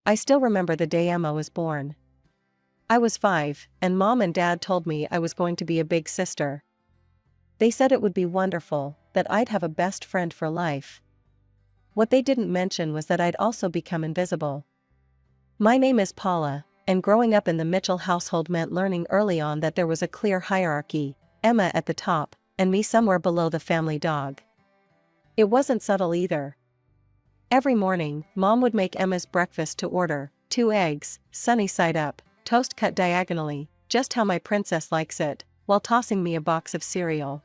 I still remember the day Emma was born. I was 5, and Mom and Dad told me I was going to be a big sister. They said it would be wonderful, that I'd have a best friend for life. What they didn't mention was that I'd also become invisible. My name is Paula, and growing up in the Mitchell household meant learning early on that there was a clear hierarchy, Emma at the top, and me somewhere below the family dog. It wasn't subtle either. Every morning, Mom would make Emma's breakfast to order: 2 eggs, sunny side up, toast cut diagonally, just how my princess likes it, while tossing me a box of cereal.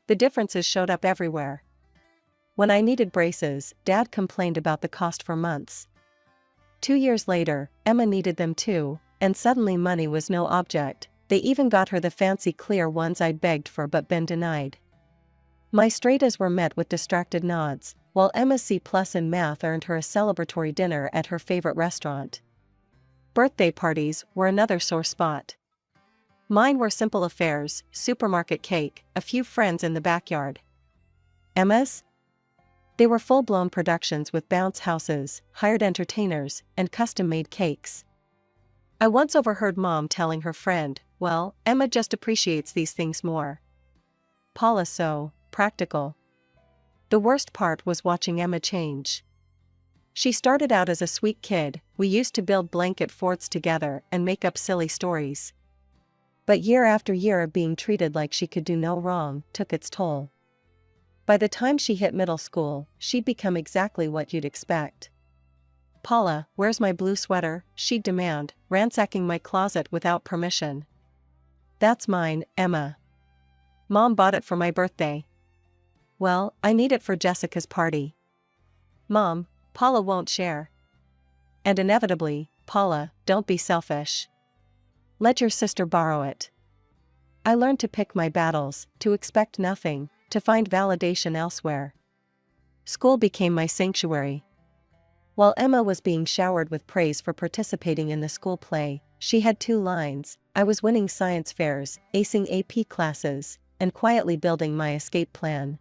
The differences showed up everywhere. When I needed braces, Dad complained about the cost for months. 2 years later, Emma needed them too, and suddenly money was no object. They even got her the fancy clear ones I'd begged for but been denied. My straight A's were met with distracted nods, while Emma's C+ in math earned her a celebratory dinner at her favorite restaurant. Birthday parties were another sore spot. Mine were simple affairs: supermarket cake, a few friends in the backyard. Emma's? They were full-blown productions with bounce houses, hired entertainers, and custom-made cakes. I once overheard Mom telling her friend, "Well, Emma just appreciates these things more. Paula's so practical." The worst part was watching Emma change. She started out as a sweet kid. We used to build blanket forts together and make up silly stories. But year after year of being treated like she could do no wrong took its toll. By the time she hit middle school, she'd become exactly what you'd expect. "Paula, where's my blue sweater?" she'd demand, ransacking my closet without permission. "That's mine, Emma. Mom bought it for my birthday." "Well, I need it for Jessica's party." "Mom, Paula won't share." And inevitably, "Paula, don't be selfish. Let your sister borrow it." I learned to pick my battles, to expect nothing, to find validation elsewhere. School became my sanctuary. While Emma was being showered with praise for participating in the school play, she had 2 lines: I was winning science fairs, acing AP classes, and quietly building my escape plan.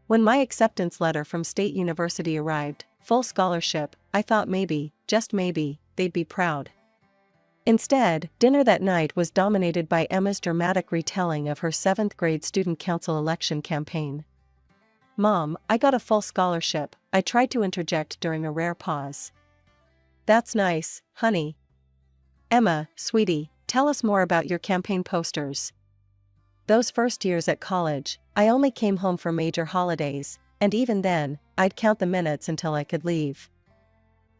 When my acceptance letter from State University arrived, full scholarship, I thought maybe, just maybe, they'd be proud. Instead, dinner that night was dominated by Emma's dramatic retelling of her 7th grade student council election campaign. "Mom, I got a full scholarship," I tried to interject during a rare pause. "That's nice, honey." "Emma, sweetie, tell us more about your campaign posters." Those first years at college, I only came home for major holidays, and even then, I'd count the minutes until I could leave.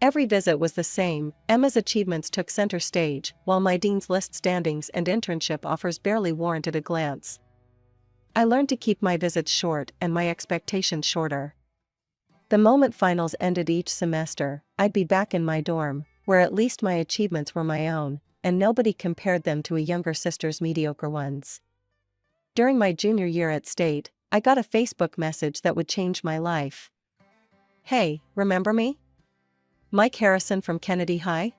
Every visit was the same. Emma's achievements took center stage, while my dean's list standings and internship offers barely warranted a glance. I learned to keep my visits short and my expectations shorter. The moment finals ended each semester, I'd be back in my dorm, where at least my achievements were my own, and nobody compared them to a younger sister's mediocre ones. During my junior year at State, I got a Facebook message that would change my life. "Hey, remember me? Mike Harrison from Kennedy High?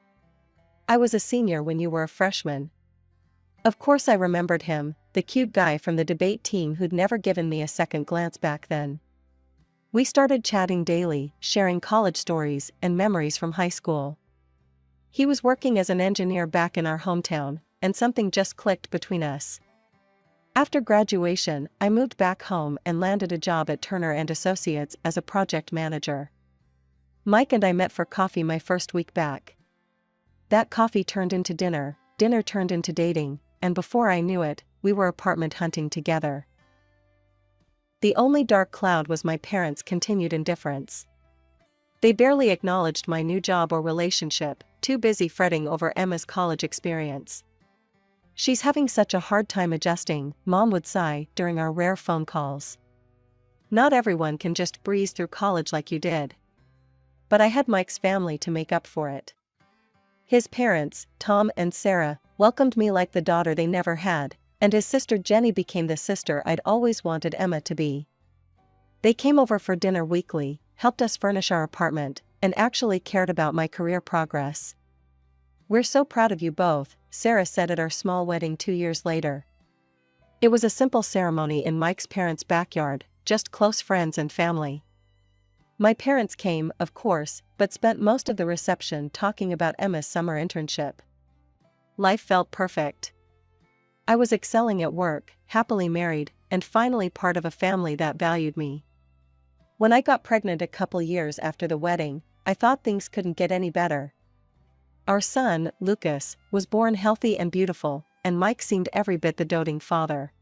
I was a senior when you were a freshman." Of course I remembered him, the cute guy from the debate team who'd never given me a second glance back then. We started chatting daily, sharing college stories and memories from high school. He was working as an engineer back in our hometown, and something just clicked between us. After graduation, I moved back home and landed a job at Turner & Associates as a project manager. Mike and I met for coffee my first week back. That coffee turned into dinner, dinner turned into dating, and before I knew it, we were apartment hunting together. The only dark cloud was my parents' continued indifference. They barely acknowledged my new job or relationship, too busy fretting over Emma's college experience. "She's having such a hard time adjusting," Mom would sigh during our rare phone calls. "Not everyone can just breeze through college like you did." But I had Mike's family to make up for it. His parents, Tom and Sarah, welcomed me like the daughter they never had, and his sister Jenny became the sister I'd always wanted Emma to be. They came over for dinner weekly, helped us furnish our apartment, and actually cared about my career progress. "We're so proud of you both," Sarah said at our small wedding 2 years later. It was a simple ceremony in Mike's parents' backyard, just close friends and family. My parents came, of course, but spent most of the reception talking about Emma's summer internship. Life felt perfect. I was excelling at work, happily married, and finally part of a family that valued me. When I got pregnant a couple years after the wedding, I thought things couldn't get any better. Our son, Lucas, was born healthy and beautiful, and Mike seemed every bit the doting father.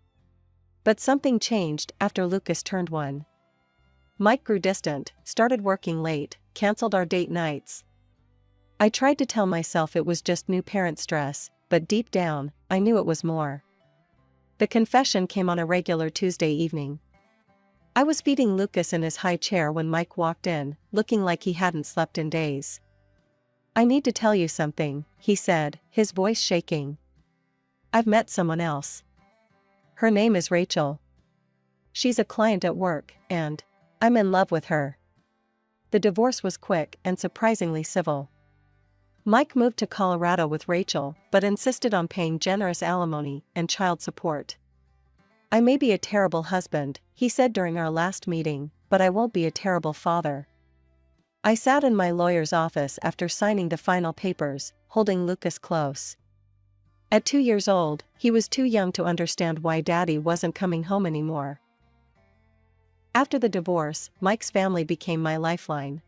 But something changed after Lucas turned 1. Mike grew distant, started working late, canceled our date nights. I tried to tell myself it was just new parent stress, but deep down, I knew it was more. The confession came on a regular Tuesday evening. I was feeding Lucas in his high chair when Mike walked in, looking like he hadn't slept in days. "I need to tell you something," he said, his voice shaking. "I've met someone else. Her name is Rachel. She's a client at work, and I'm in love with her." The divorce was quick and surprisingly civil. Mike moved to Colorado with Rachel, but insisted on paying generous alimony and child support. "I may be a terrible husband," he said during our last meeting, "but I won't be a terrible father." I sat in my lawyer's office after signing the final papers, holding Lucas close. At 2 years old, he was too young to understand why Daddy wasn't coming home anymore. After the divorce, Mike's family became my lifeline.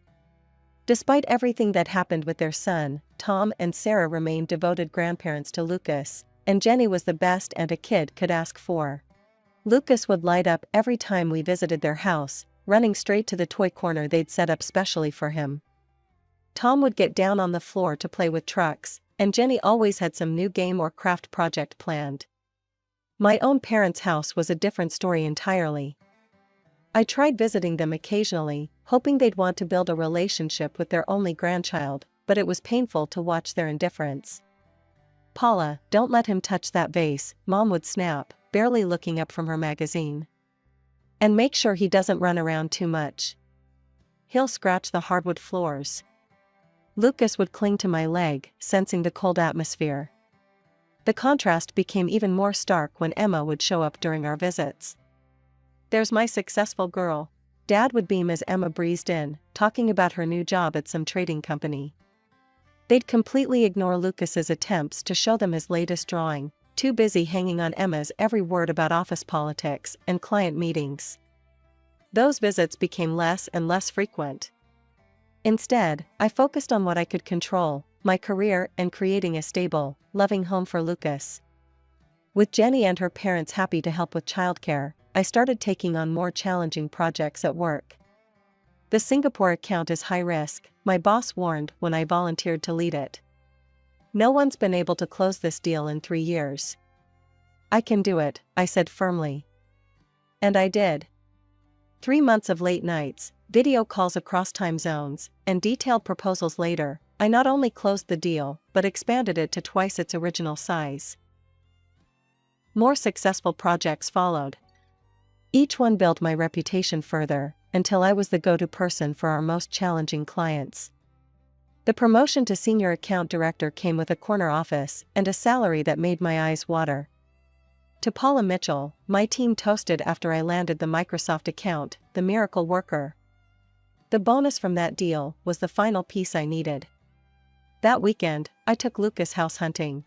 Despite everything that happened with their son, Tom and Sarah remained devoted grandparents to Lucas, and Jenny was the best aunt a kid could ask for. Lucas would light up every time we visited their house, running straight to the toy corner they'd set up specially for him. Tom would get down on the floor to play with trucks, and Jenny always had some new game or craft project planned. My own parents' house was a different story entirely. I tried visiting them occasionally, hoping they'd want to build a relationship with their only grandchild, but it was painful to watch their indifference. "Paula, don't let him touch that vase," Mom would snap, barely looking up from her magazine. "And make sure he doesn't run around too much. He'll scratch the hardwood floors." Lucas would cling to my leg, sensing the cold atmosphere. The contrast became even more stark when Emma would show up during our visits. "There's my successful girl." Dad would beam as Emma breezed in, talking about her new job at some trading company. They'd completely ignore Lucas's attempts to show them his latest drawing, too busy hanging on Emma's every word about office politics and client meetings. Those visits became less and less frequent. Instead, I focused on what I could control, my career and creating a stable, loving home for Lucas. With Jenny and her parents happy to help with childcare, I started taking on more challenging projects at work. "The Singapore account is high risk," my boss warned when I volunteered to lead it. "No one's been able to close this deal in 3 years." "I can do it," I said firmly. And I did. 3 months of late nights, video calls across time zones, and detailed proposals later, I not only closed the deal, but expanded it to twice its original size. More successful projects followed. Each one built my reputation further, until I was the go-to person for our most challenging clients. The promotion to senior account director came with a corner office and a salary that made my eyes water. To Paula Mitchell, my team toasted after I landed the Microsoft account, the miracle worker. The bonus from that deal was the final piece I needed. That weekend, I took Lucas house hunting.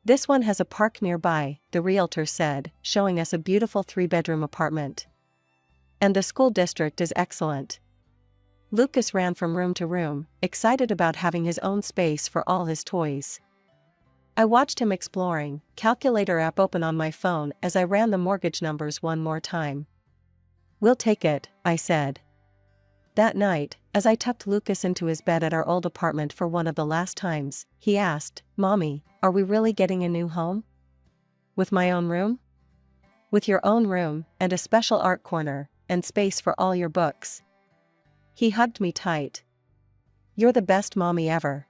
"This one has a park nearby," the realtor said, showing us a beautiful 3-bedroom apartment. "And the school district is excellent." Lucas ran from room to room, excited about having his own space for all his toys. I watched him exploring, calculator app open on my phone as I ran the mortgage numbers one more time. "We'll take it," I said. That night, as I tucked Lucas into his bed at our old apartment for one of the last times, he asked, "Mommy, are we really getting a new home? With my own room?" "With your own room, and a special art corner, and space for all your books." He hugged me tight. "You're the best mommy ever."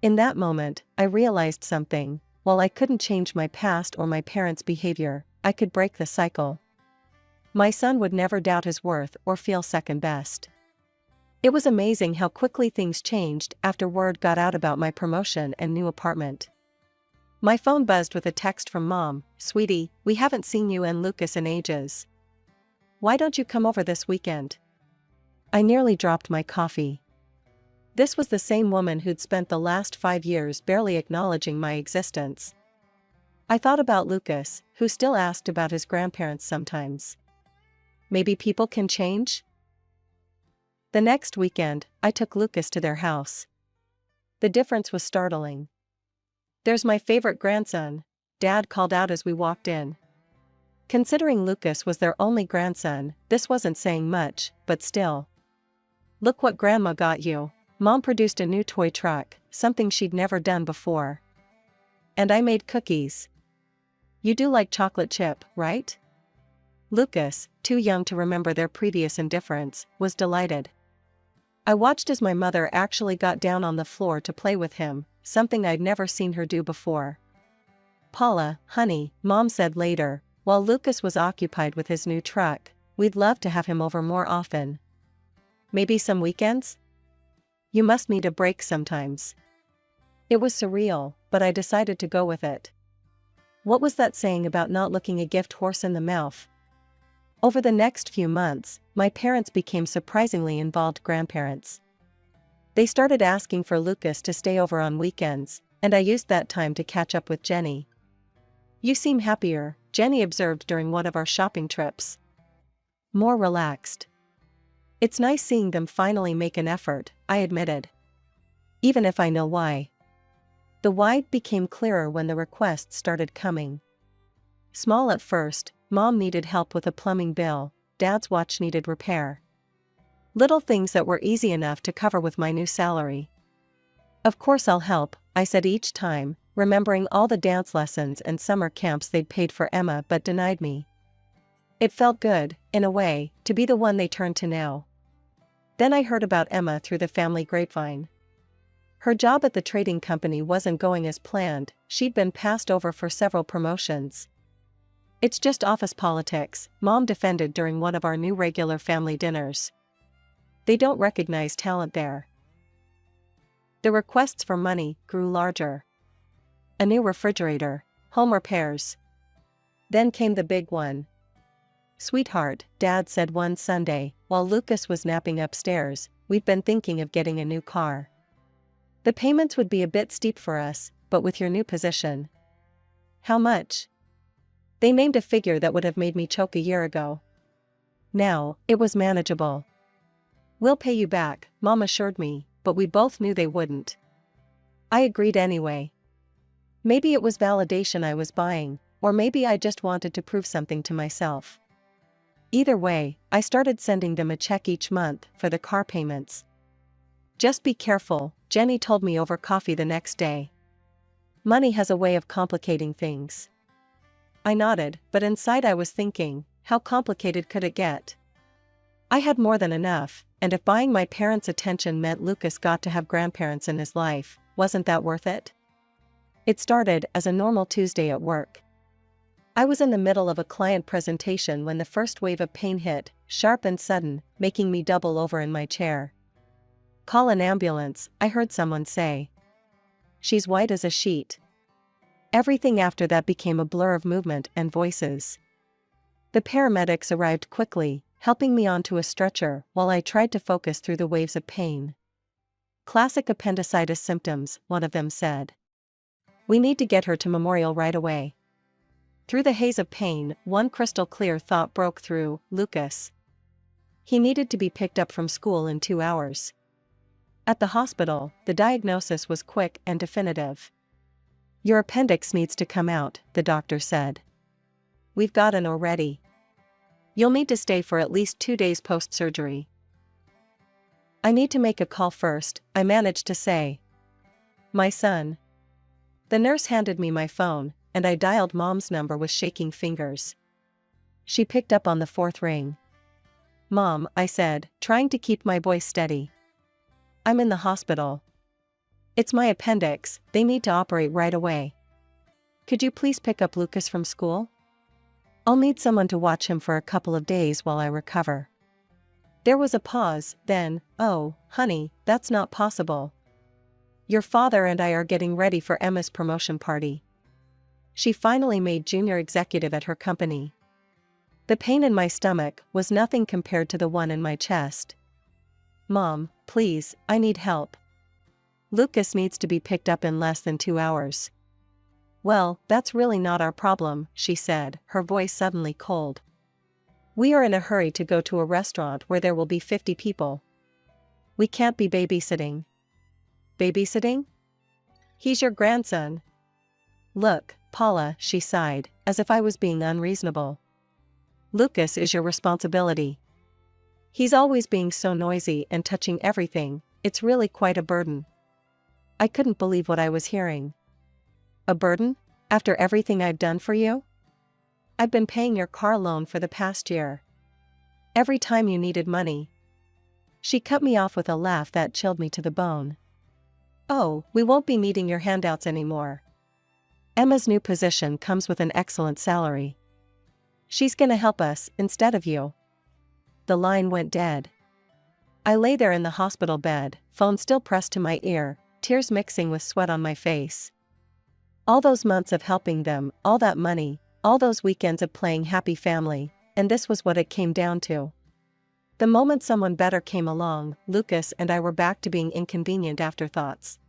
In that moment, I realized something. While I couldn't change my past or my parents' behavior, I could break the cycle. My son would never doubt his worth or feel second best. It was amazing how quickly things changed after word got out about my promotion and new apartment. My phone buzzed with a text from Mom. "Sweetie, we haven't seen you and Lucas in ages. Why don't you come over this weekend?" I nearly dropped my coffee. This was the same woman who'd spent the last 5 years barely acknowledging my existence. I thought about Lucas, who still asked about his grandparents sometimes. Maybe people can change? The next weekend, I took Lucas to their house. The difference was startling. "There's my favorite grandson," Dad called out as we walked in. Considering Lucas was their only grandson, this wasn't saying much, but still. "Look what Grandma got you." Mom produced a new toy truck, something she'd never done before. "And I made cookies. You do like chocolate chip, right?" Lucas, too young to remember their previous indifference, was delighted. I watched as my mother actually got down on the floor to play with him, something I'd never seen her do before. "Paula, honey," Mom said later, while Lucas was occupied with his new truck, "we'd love to have him over more often. Maybe some weekends? You must need a break sometimes." It was surreal, but I decided to go with it. What was that saying about not looking a gift horse in the mouth? Over the next few months, my parents became surprisingly involved grandparents. They started asking for Lucas to stay over on weekends, and I used that time to catch up with Jenny. "You seem happier," Jenny observed during one of our shopping trips. "More relaxed." "It's nice seeing them finally make an effort," I admitted. "Even if I know why." The why became clearer when the requests started coming. Small at first, Mom needed help with a plumbing bill, Dad's watch needed repair. Little things that were easy enough to cover with my new salary. "Of course I'll help," I said each time, remembering all the dance lessons and summer camps they'd paid for Emma but denied me. It felt good, in a way, to be the one they turned to now. Then I heard about Emma through the family grapevine. Her job at the trading company wasn't going as planned, she'd been passed over for several promotions. "It's just office politics," Mom defended during one of our new regular family dinners. "They don't recognize talent there." The requests for money grew larger. A new refrigerator, home repairs. Then came the big one. "Sweetheart," Dad said one Sunday, while Lucas was napping upstairs, "we've been thinking of getting a new car. The payments would be a bit steep for us, but with your new position." "How much?" They named a figure that would have made me choke a year ago. Now, it was manageable. "We'll pay you back," Mom assured me, but we both knew they wouldn't. I agreed anyway. Maybe it was validation I was buying, or maybe I just wanted to prove something to myself. Either way, I started sending them a check each month for the car payments. "Just be careful," Jenny told me over coffee the next day. "Money has a way of complicating things." I nodded, but inside I was thinking, how complicated could it get? I had more than enough, and if buying my parents' attention meant Lucas got to have grandparents in his life, wasn't that worth it? It started as a normal Tuesday at work. I was in the middle of a client presentation when the first wave of pain hit, sharp and sudden, making me double over in my chair. "Call an ambulance," I heard someone say. "She's white as a sheet." Everything after that became a blur of movement and voices. The paramedics arrived quickly, helping me onto a stretcher while I tried to focus through the waves of pain. "Classic appendicitis symptoms," one of them said. "We need to get her to Memorial right away." Through the haze of pain, one crystal clear thought broke through: Lucas. He needed to be picked up from school in 2 hours. At the hospital, the diagnosis was quick and definitive. "Your appendix needs to come out," the doctor said. "We've got an already. You'll need to stay for at least 2 days post-surgery." "I need to make a call first," I managed to say. "My son." The nurse handed me my phone, and I dialed Mom's number with shaking fingers. She picked up on the 4th ring. "Mom," I said, trying to keep my voice steady. "I'm in the hospital. It's my appendix, they need to operate right away. Could you please pick up Lucas from school? I'll need someone to watch him for a couple of days while I recover." There was a pause, then, "Oh, honey, that's not possible. Your father and I are getting ready for Emma's promotion party. She finally made junior executive at her company." The pain in my stomach was nothing compared to the one in my chest. Mom, please, I need help. Lucas needs to be picked up in less than 2 hours. Well, that's really not our problem, she said, her voice suddenly cold. We are in a hurry to go to a restaurant where there will be 50 people. We can't be babysitting. Babysitting? He's your grandson. Look, Paula, she sighed, as if I was being unreasonable. Lucas is your responsibility. He's always being so noisy and touching everything, it's really quite a burden. I couldn't believe what I was hearing. A burden? After everything I've done for you? I've been paying your car loan for the past year. Every time you needed money. She cut me off with a laugh that chilled me to the bone. Oh, we won't be needing your handouts anymore. Emma's new position comes with an excellent salary. She's gonna help us, instead of you. The line went dead. I lay there in the hospital bed, phone still pressed to my ear, tears mixing with sweat on my face. All those months of helping them, all that money, all those weekends of playing happy family, and this was what it came down to. The moment someone better came along, Lucas and I were back to being inconvenient afterthoughts.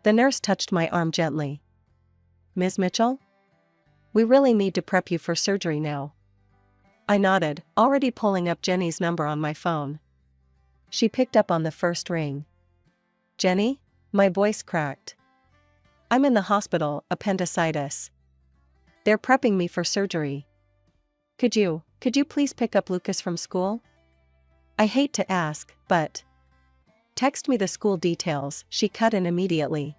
The nurse touched my arm gently. Ms. Mitchell? We really need to prep you for surgery now. I nodded, already pulling up Jenny's number on my phone. She picked up on the first ring. Jenny? My voice cracked. I'm in the hospital, appendicitis. They're prepping me for surgery. Could you please pick up Lucas from school? I hate to ask, but... Text me the school details, she cut in immediately.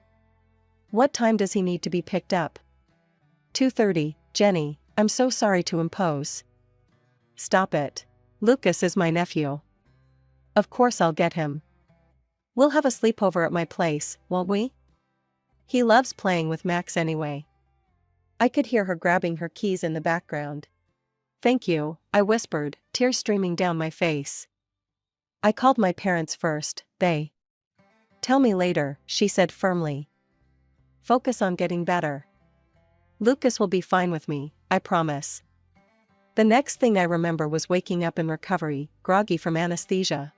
What time does he need to be picked up? 2:30, Jenny, I'm so sorry to impose. Stop it. Lucas is my nephew. Of course I'll get him. We'll have a sleepover at my place, won't we? He loves playing with Max anyway. I could hear her grabbing her keys in the background. Thank you, I whispered, tears streaming down my face. I called my parents first, they. Tell me later, she said firmly. Focus on getting better. Lucas will be fine with me, I promise. The next thing I remember was waking up in recovery, groggy from anesthesia.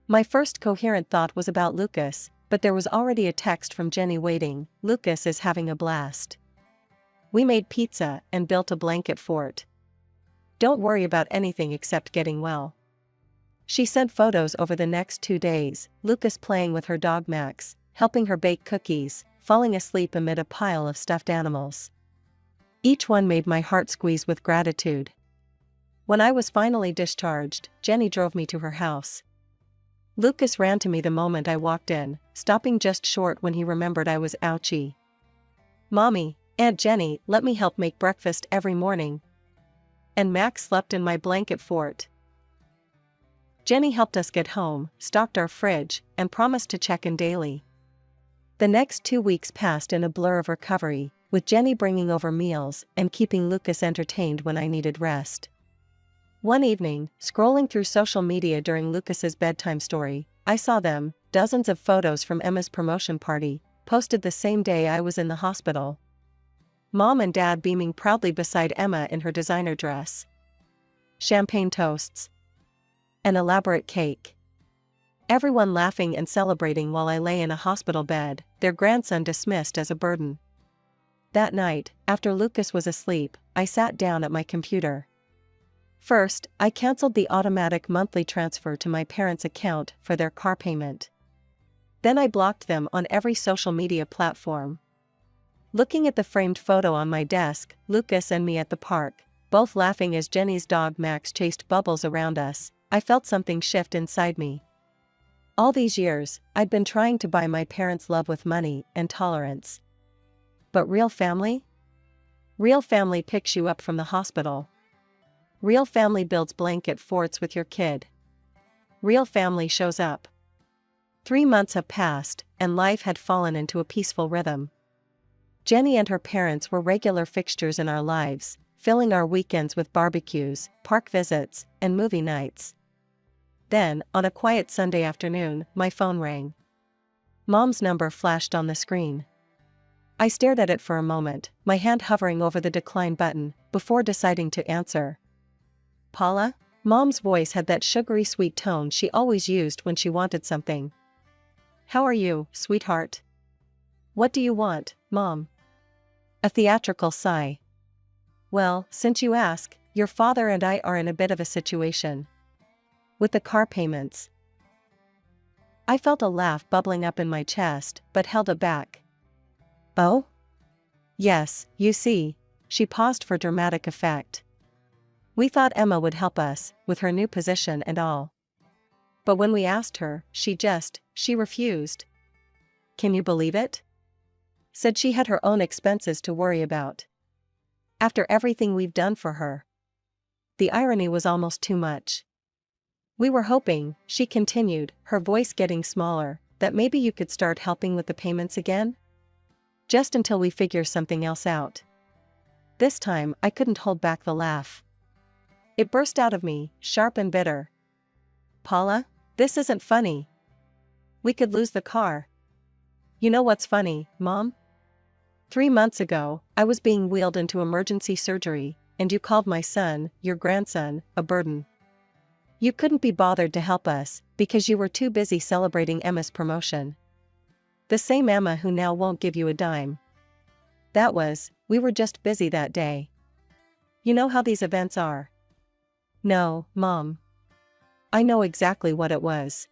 My first coherent thought was about Lucas, but there was already a text from Jenny waiting. Lucas is having a blast. We made pizza and built a blanket fort. Don't worry about anything except getting well. She sent photos over the next 2 days, Lucas playing with her dog Max, helping her bake cookies, falling asleep amid a pile of stuffed animals. Each one made my heart squeeze with gratitude. When I was finally discharged, Jenny drove me to her house. Lucas ran to me the moment I walked in, stopping just short when he remembered I was ouchy. Mommy, Aunt Jenny, let me help make breakfast every morning. And Max slept in my blanket fort. Jenny helped us get home, stocked our fridge, and promised to check in daily. The next 2 weeks passed in a blur of recovery, with Jenny bringing over meals and keeping Lucas entertained when I needed rest. One evening, scrolling through social media during Lucas's bedtime story, I saw them, dozens of photos from Emma's promotion party, posted the same day I was in the hospital. Mom and Dad beaming proudly beside Emma in her designer dress. Champagne toasts. An elaborate cake. Everyone laughing and celebrating while I lay in a hospital bed, their grandson dismissed as a burden. That night, after Lucas was asleep, I sat down at my computer. First, I canceled the automatic monthly transfer to my parents' account for their car payment. Then I blocked them on every social media platform. Looking at the framed photo on my desk, Lucas and me at the park, both laughing as Jenny's dog Max chased bubbles around us, I felt something shift inside me. All these years, I'd been trying to buy my parents' love with money and tolerance. But real family? Real family picks you up from the hospital. Real family builds blanket forts with your kid. Real family shows up. 3 months have passed, and life had fallen into a peaceful rhythm. Jenny and her parents were regular fixtures in our lives, filling our weekends with barbecues, park visits, and movie nights. Then, on a quiet Sunday afternoon, my phone rang. Mom's number flashed on the screen. I stared at it for a moment, my hand hovering over the decline button, before deciding to answer. Paula? Mom's voice had that sugary sweet tone she always used when she wanted something. "How are you, sweetheart? What do you want, Mom?" A theatrical sigh. "Well, since you ask, your father and I are in a bit of a situation. With the car payments." I felt a laugh bubbling up in my chest, but held it back. "Oh? Yes, you see." She paused for dramatic effect. "We thought Emma would help us, with her new position and all. But when we asked her, she refused. Can you believe it? Said she had her own expenses to worry about. After everything we've done for her." The irony was almost too much. "We were hoping," she continued, her voice getting smaller, "that maybe you could start helping with the payments again? Just until we figure something else out." This time, I couldn't hold back the laugh. It burst out of me, sharp and bitter. "Paula, this isn't funny. We could lose the car." "You know what's funny, Mom? 3 months ago, I was being wheeled into emergency surgery, and you called my son, your grandson, a burden. You couldn't be bothered to help us, because you were too busy celebrating Emma's promotion. The same Emma who now won't give you a dime. We were just busy that day. You know how these events are." "No, Mom. I know exactly what it was.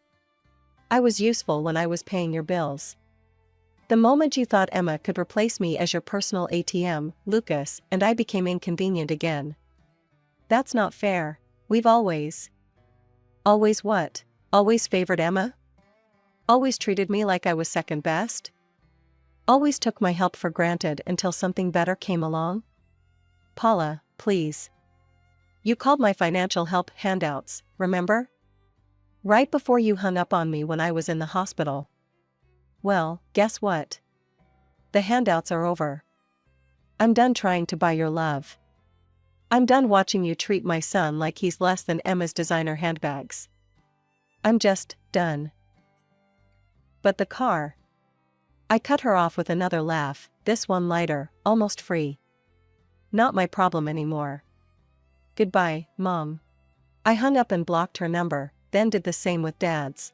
I was useful when I was paying your bills. The moment you thought Emma could replace me as your personal ATM, Lucas and I became inconvenient again. That's not fair. We've always..." "Always what? Always favored Emma? Always treated me like I was second best? Always took my help for granted until something better came along? Paula, please. You called my financial help handouts, remember? Right before you hung up on me when I was in the hospital. Well, guess what? The handouts are over. I'm done trying to buy your love. I'm done watching you treat my son like he's less than Emma's designer handbags. I'm just done." "But the car..." I cut her off with another laugh, this one lighter, almost free. "Not my problem anymore. Goodbye, Mom." I hung up and blocked her number, then did the same with Dad's.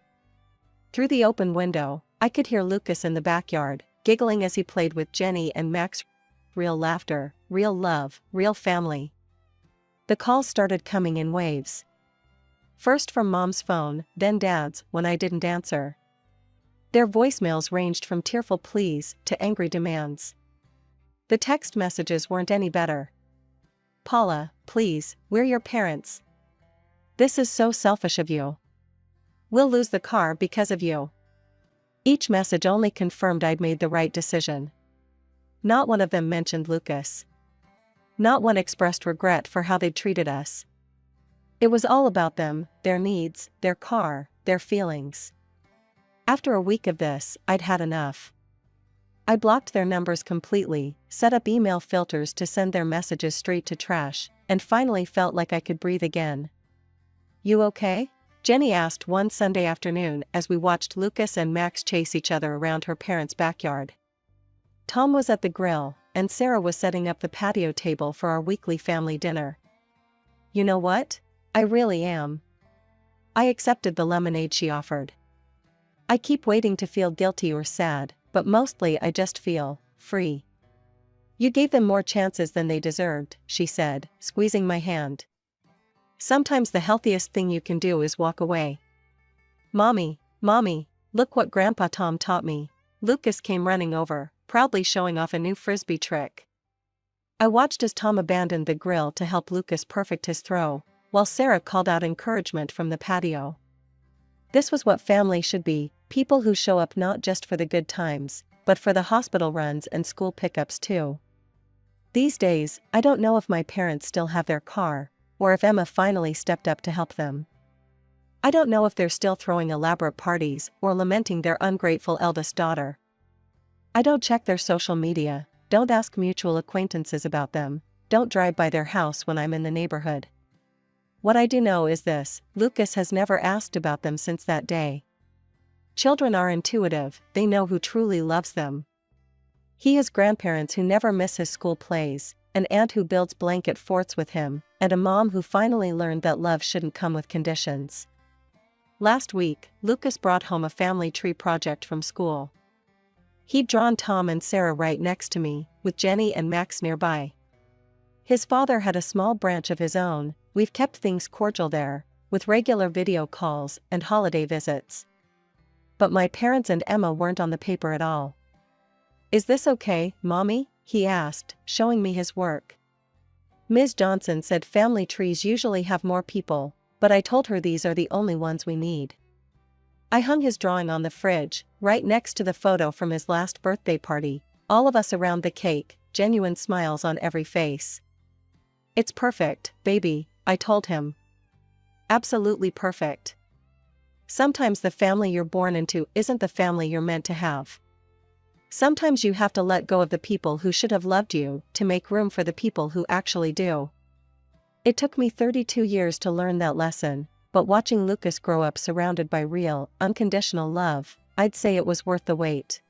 Through the open window, I could hear Lucas in the backyard, giggling as he played with Jenny and Max. Real laughter, real love, real family. The calls started coming in waves. First from Mom's phone, then Dad's, when I didn't answer. Their voicemails ranged from tearful pleas to angry demands. The text messages weren't any better. "Paula, please, we're your parents. This is so selfish of you. We'll lose the car because of you." Each message only confirmed I'd made the right decision. Not one of them mentioned Lucas. Not one expressed regret for how they'd treated us. It was all about them, their needs, their car, their feelings. After a week of this, I'd had enough. I blocked their numbers completely, set up email filters to send their messages straight to trash, and finally felt like I could breathe again. "You okay?" Jenny asked one Sunday afternoon as we watched Lucas and Max chase each other around her parents' backyard. Tom was at the grill, and Sarah was setting up the patio table for our weekly family dinner. "You know what? I really am." I accepted the lemonade she offered. I keep waiting to feel guilty or sad, but mostly I just feel free. "You gave them more chances than they deserved," she said, squeezing my hand. "Sometimes the healthiest thing you can do is walk away." Mommy, look what Grandpa Tom taught me." Lucas came running over, proudly showing off a new frisbee trick. I watched as Tom abandoned the grill to help Lucas perfect his throw, while Sarah called out encouragement from the patio. This was what family should be, people who show up not just for the good times, but for the hospital runs and school pickups too. These days, I don't know if my parents still have their car, or if Emma finally stepped up to help them. I don't know if they're still throwing elaborate parties or lamenting their ungrateful eldest daughter. I don't check their social media, don't ask mutual acquaintances about them, don't drive by their house when I'm in the neighborhood. What I do know is this: Lucas has never asked about them since that day. Children are intuitive, they know who truly loves them. He has grandparents who never miss his school plays, an aunt who builds blanket forts with him, and a mom who finally learned that love shouldn't come with conditions. Last week, Lucas brought home a family tree project from school. He'd drawn Tom and Sarah right next to me, with Jenny and Max nearby. His father had a small branch of his own. We've kept things cordial there, with regular video calls and holiday visits. But my parents and Emma weren't on the paper at all. "Is this okay, Mommy?" he asked, showing me his work. Ms. Johnson said family trees usually have more people, but I told her these are the only ones we need. I hung his drawing on the fridge, right next to the photo from his last birthday party, all of us around the cake, genuine smiles on every face. "It's perfect, baby," I told him. "Absolutely perfect. Sometimes the family you're born into isn't the family you're meant to have. Sometimes you have to let go of the people who should have loved you to make room for the people who actually do." It took me 32 years to learn that lesson, but watching Lucas grow up surrounded by real, unconditional love, I'd say it was worth the wait.